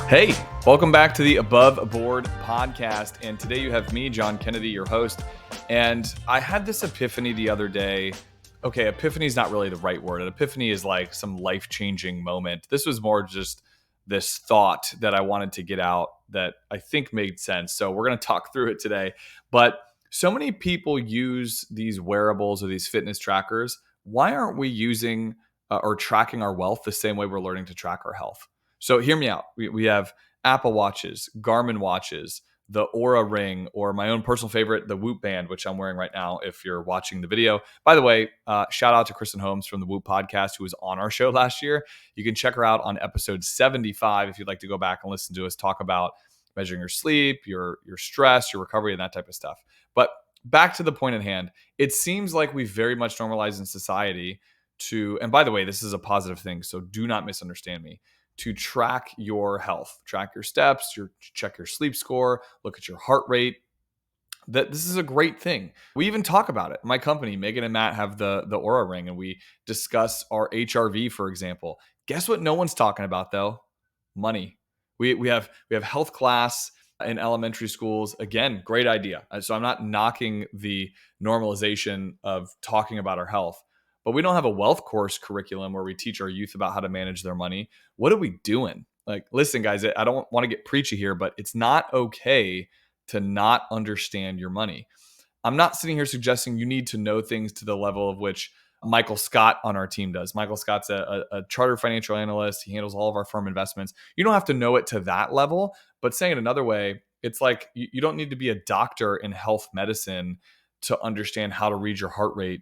Hey, welcome back to the Above Board podcast. And today you have me, John Kennedy, your host. And I had this epiphany the other day. Okay, epiphany is not really the right word. An epiphany is like some life-changing moment. This was more just this thought that I wanted to get out that I think made sense. So we're going to talk through it today. But so many people use these wearables or these fitness trackers. Why aren't we using or tracking our wealth the same way we're learning to track our health? So hear me out. We have Apple Watches, Garmin watches, the Aura Ring, or my own personal favorite, the Whoop Band, which I'm wearing right now if you're watching the video. By the way, shout out to Kristen Holmes from the Whoop podcast, who was on our show last year. You can check her out on episode 75 if you'd like to go back and listen to us talk about measuring your sleep, your stress, your recovery, and that type of stuff. But back to the point at hand, it seems like we've very much normalized in society to, and by the way, this is a positive thing, so do not misunderstand me, to track your health, track your steps, check your sleep score, look at your heart rate. That this is a great thing. We even talk about it. My company, Megan and Matt, have the Aura Ring, and we discuss our HRV, for example. Guess what? No one's talking about though, money. We have health class in elementary schools. Again, great idea. So I'm not knocking the normalization of talking about our health, but we don't have a wealth course curriculum where we teach our youth about how to manage their money. What are we doing? Like, listen, guys, I don't want to get preachy here, but it's not okay to not understand your money. I'm not sitting here suggesting you need to know things to the level of which Michael Scott on our team does. Michael Scott's a chartered financial analyst. He handles all of our firm investments. You don't have to know it to that level, but saying it another way, it's like you don't need to be a doctor in health medicine to understand how to read your heart rate,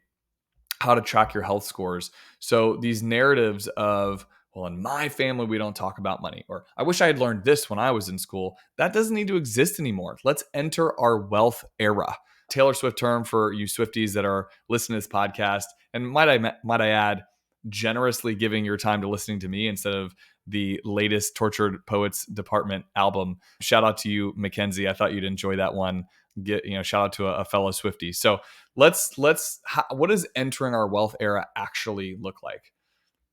how to track your health scores. So these narratives of, well, in my family, we don't talk about money, or I wish I had learned this when I was in school, that doesn't need to exist anymore. Let's enter our wealth era. Taylor Swift term for you Swifties that are listening to this podcast. And might I add, generously giving your time to listening to me instead of the latest Tortured Poets Department album. Shout out to you, Mackenzie. I thought you'd enjoy that one. Shout out to a fellow Swiftie. So what does entering our wealth era actually look like?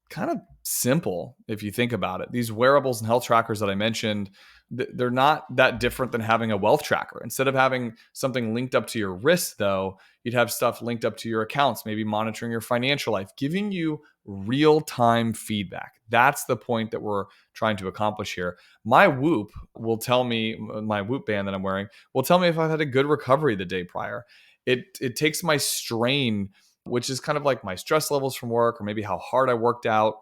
Kind of simple if you think about it. These wearables and health trackers that I mentioned, they're not that different than having a wealth tracker. Instead of having something linked up to your wrist, though, you'd have stuff linked up to your accounts, maybe monitoring your financial life, giving you real-time feedback. That's the point that we're trying to accomplish here. My Whoop band that I'm wearing will tell me if I've had a good recovery the day prior. It takes my strain, which is kind of like my stress levels from work or maybe how hard I worked out,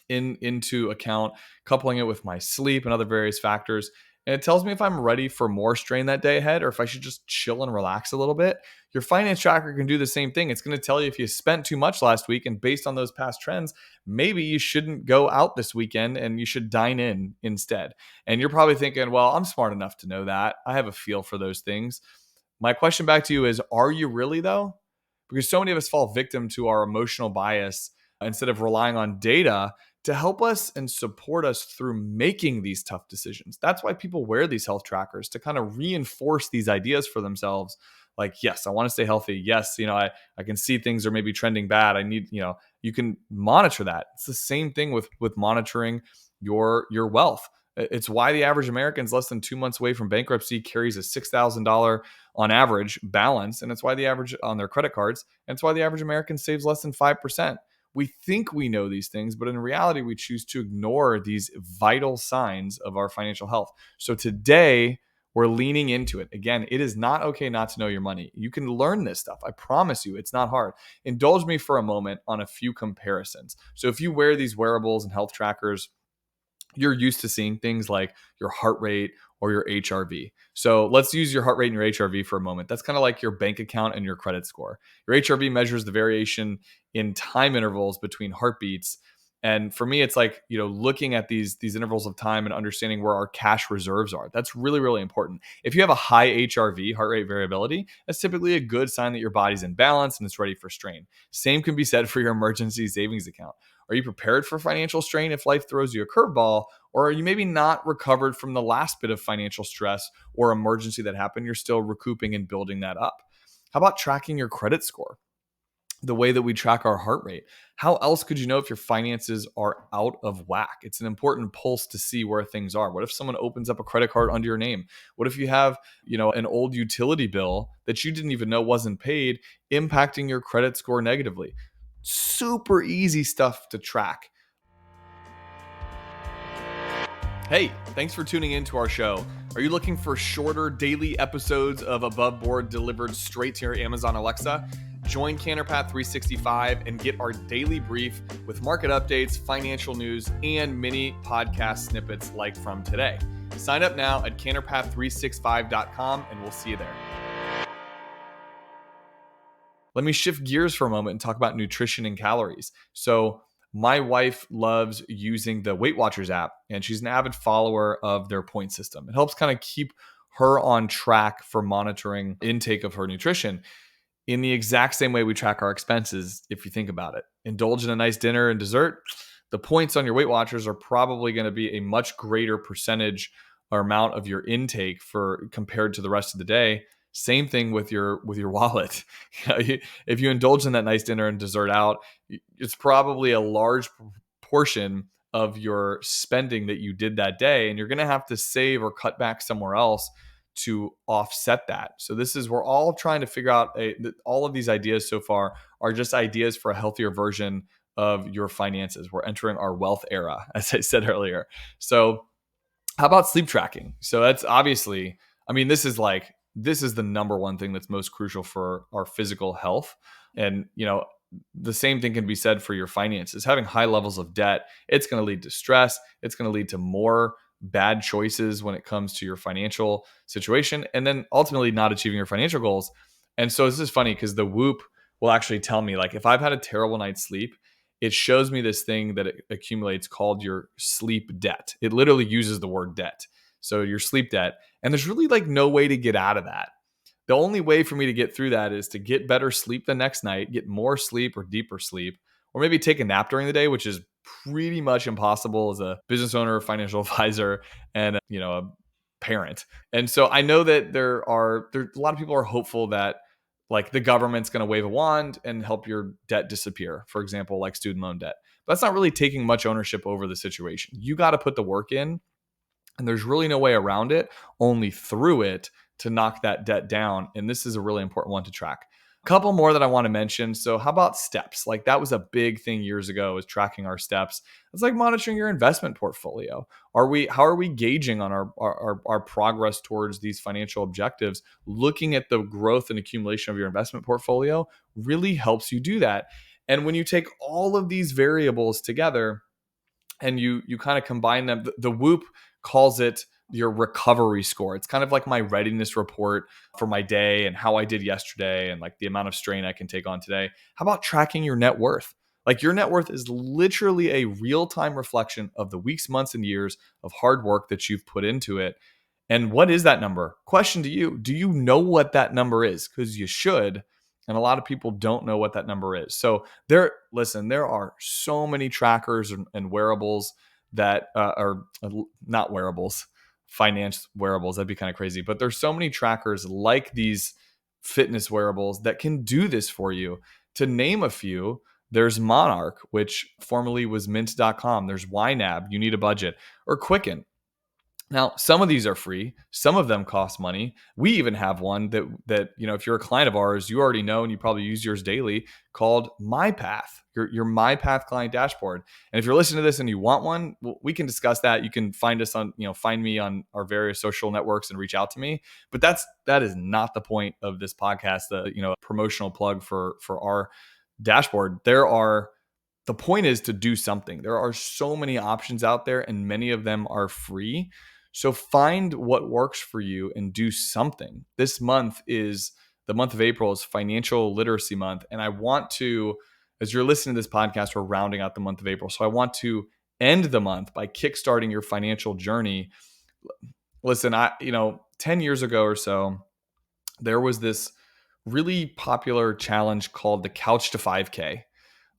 into account, coupling it with my sleep and other various factors. And it tells me if I'm ready for more strain that day ahead or if I should just chill and relax a little bit. Your finance tracker can do the same thing. It's going to tell you if you spent too much last week, and based on those past trends, maybe you shouldn't go out this weekend and you should dine in instead. And you're probably thinking, well, I'm smart enough to know that. I have a feel for those things. My question back to you is, are you really though? Because so many of us fall victim to our emotional bias instead of relying on data to help us and support us through making these tough decisions. That's why people wear these health trackers, to kind of reinforce these ideas for themselves. Like, yes, I want to stay healthy. Yes, I can see things are maybe trending bad. I need, you can monitor that. It's the same thing with monitoring your wealth. It's why the average American is less than 2 months away from bankruptcy, carries a $6,000 on average balance. And it's why the average on their credit cards. And it's why the average American saves less than 5%. We think we know these things, but in reality, we choose to ignore these vital signs of our financial health. So today, we're leaning into it. Again, it is not okay not to know your money. You can learn this stuff. I promise you, it's not hard. Indulge me for a moment on a few comparisons. So if you wear these wearables and health trackers, you're used to seeing things like your heart rate or your HRV. So let's use your heart rate and your HRV for a moment. That's kind of like your bank account and your credit score. Your HRV measures the variation in time intervals between heartbeats. And for me, it's like, looking at these intervals of time and understanding where our cash reserves are. That's really, really important. If you have a high HRV, heart rate variability, that's typically a good sign that your body's in balance and it's ready for strain. Same can be said for your emergency savings account. Are you prepared for financial strain if life throws you a curveball? Or are you maybe not recovered from the last bit of financial stress or emergency that happened? You're still recouping and building that up. How about tracking your credit score? the way that we track our heart rate. How else could you know if your finances are out of whack? It's an important pulse to see where things are. What if someone opens up a credit card under your name? What if you have, an old utility bill that you didn't even know wasn't paid, impacting your credit score negatively? Super easy stuff to track. Hey, thanks for tuning in to our show. Are you looking for shorter daily episodes of Above Board delivered straight to your Amazon Alexa? Join Canterpath 365 and get our daily brief with market updates, financial news, and mini podcast snippets like from today. Sign up now at canterpath365.com and we'll see you there. Let me shift gears for a moment and talk about nutrition and calories. So, my wife loves using the Weight Watchers app, and she's an avid follower of their point system. It helps kind of keep her on track for monitoring intake of her nutrition in the exact same way we track our expenses, if you think about it. Indulge in a nice dinner and dessert, the points on your Weight Watchers are probably going to be a much greater percentage or amount of your intake for compared to the rest of the day. Same thing with your wallet. If you indulge in that nice dinner and dessert out, it's probably a large portion of your spending that you did that day, and you're going to have to save or cut back somewhere else to offset that. So we're all trying to figure out all of these ideas so far are just ideas for a healthier version of your finances. We're entering our wealth era, as I said earlier. So how about sleep tracking? So that's obviously, this is the number one thing that's most crucial for our physical health. And, the same thing can be said for your finances. Having high levels of debt, it's going to lead to stress. It's going to lead to more bad choices when it comes to your financial situation, and then ultimately not achieving your financial goals. And so this is funny because the Whoop will actually tell me, like, if I've had a terrible night's sleep, it shows me this thing that it accumulates called your sleep debt. It literally uses the word debt. So your sleep debt. And there's really like no way to get out of that. The only way for me to get through that is to get better sleep the next night, get more sleep or deeper sleep, or maybe take a nap during the day, which is pretty much impossible as a business owner, financial advisor, and a parent. And so I know that there a lot of people are hopeful that like the government's going to wave a wand and help your debt disappear, for example, like student loan debt. But that's not really taking much ownership over the situation. You got to put the work in, and there's really no way around it, only through it to knock that debt down. And this is a really important one to track. A couple more that I want to mention. So how about steps? Like that was a big thing years ago, is tracking our steps. It's like monitoring your investment portfolio. How are we gauging on our progress towards these financial objectives? Looking at the growth and accumulation of your investment portfolio really helps you do that. And when you take all of these variables together and you kind of combine them, the Whoop calls it your recovery score. It's kind of like my readiness report for my day and how I did yesterday and like the amount of strain I can take on today. How about tracking your net worth? Like your net worth is literally a real-time reflection of the weeks, months, and years of hard work that you've put into it. And what is that number? Question to you. Do you know what that number is? Because you should. And a lot of people don't know what that number is. So there are so many trackers and wearables that are not wearables, finance wearables. That'd be kind of crazy. But there's so many trackers like these fitness wearables that can do this for you. To name a few, there's Monarch, which formerly was Mint.com. There's YNAB, You Need a Budget, or Quicken. Now, some of these are free. Some of them cost money. We even have one that if you're a client of ours, you already know, and you probably use yours daily, called MyPath, your MyPath client dashboard. And if you're listening to this and you want one, we can discuss that. You can find us on, find me on our various social networks and reach out to me. But that is not the point of this podcast. The promotional plug for our dashboard. The point is to do something. There are so many options out there, and many of them are free. So find what works for you and do something. This month is the month of April is Financial Literacy Month. And I want to, as you're listening to this podcast, we're rounding out the month of April. So I want to end the month by kickstarting your financial journey. Listen, 10 years ago or so, there was this really popular challenge called the Couch to 5K.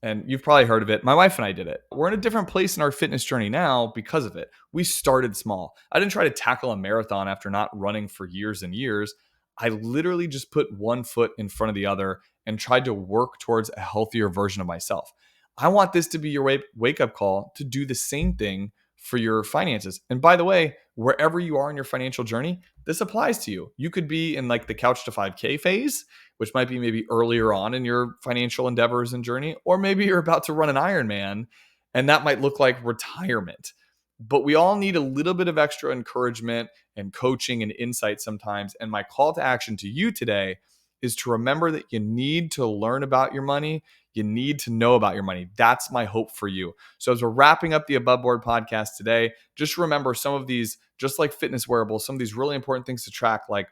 And you've probably heard of it. My wife and I did it. We're in a different place in our fitness journey now because of it. We started small. I didn't try to tackle a marathon after not running for years and years. I literally just put one foot in front of the other and tried to work towards a healthier version of myself. I want this to be your wake up call to do the same thing for your finances. And by the way, wherever you are in your financial journey, this applies to you. You could be in like the couch to 5K phase, which might be maybe earlier on in your financial endeavors and journey, or maybe you're about to run an Ironman and that might look like retirement. But we all need a little bit of extra encouragement and coaching and insight sometimes. And my call to action to you today is to remember that you need to learn about your money. You need to know about your money. That's my hope for you. So as we're wrapping up the Above Board podcast today, just remember some of these, just like fitness wearables, some of these really important things to track, like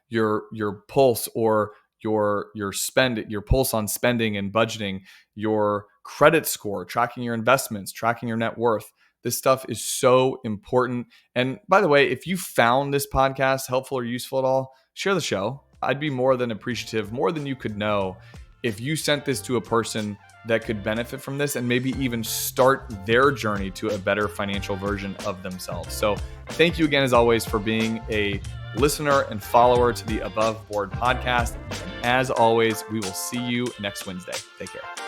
your pulse or your pulse on spending and budgeting, your credit score, tracking your investments, tracking your net worth. This stuff is so important. And by the way, if you found this podcast helpful or useful at all, share the show. I'd be more than appreciative, more than you could know, if you sent this to a person that could benefit from this and maybe even start their journey to a better financial version of themselves. So thank you again, as always, for being a listener and follower to the Above Board podcast. And as always, we will see you next Wednesday. Take care.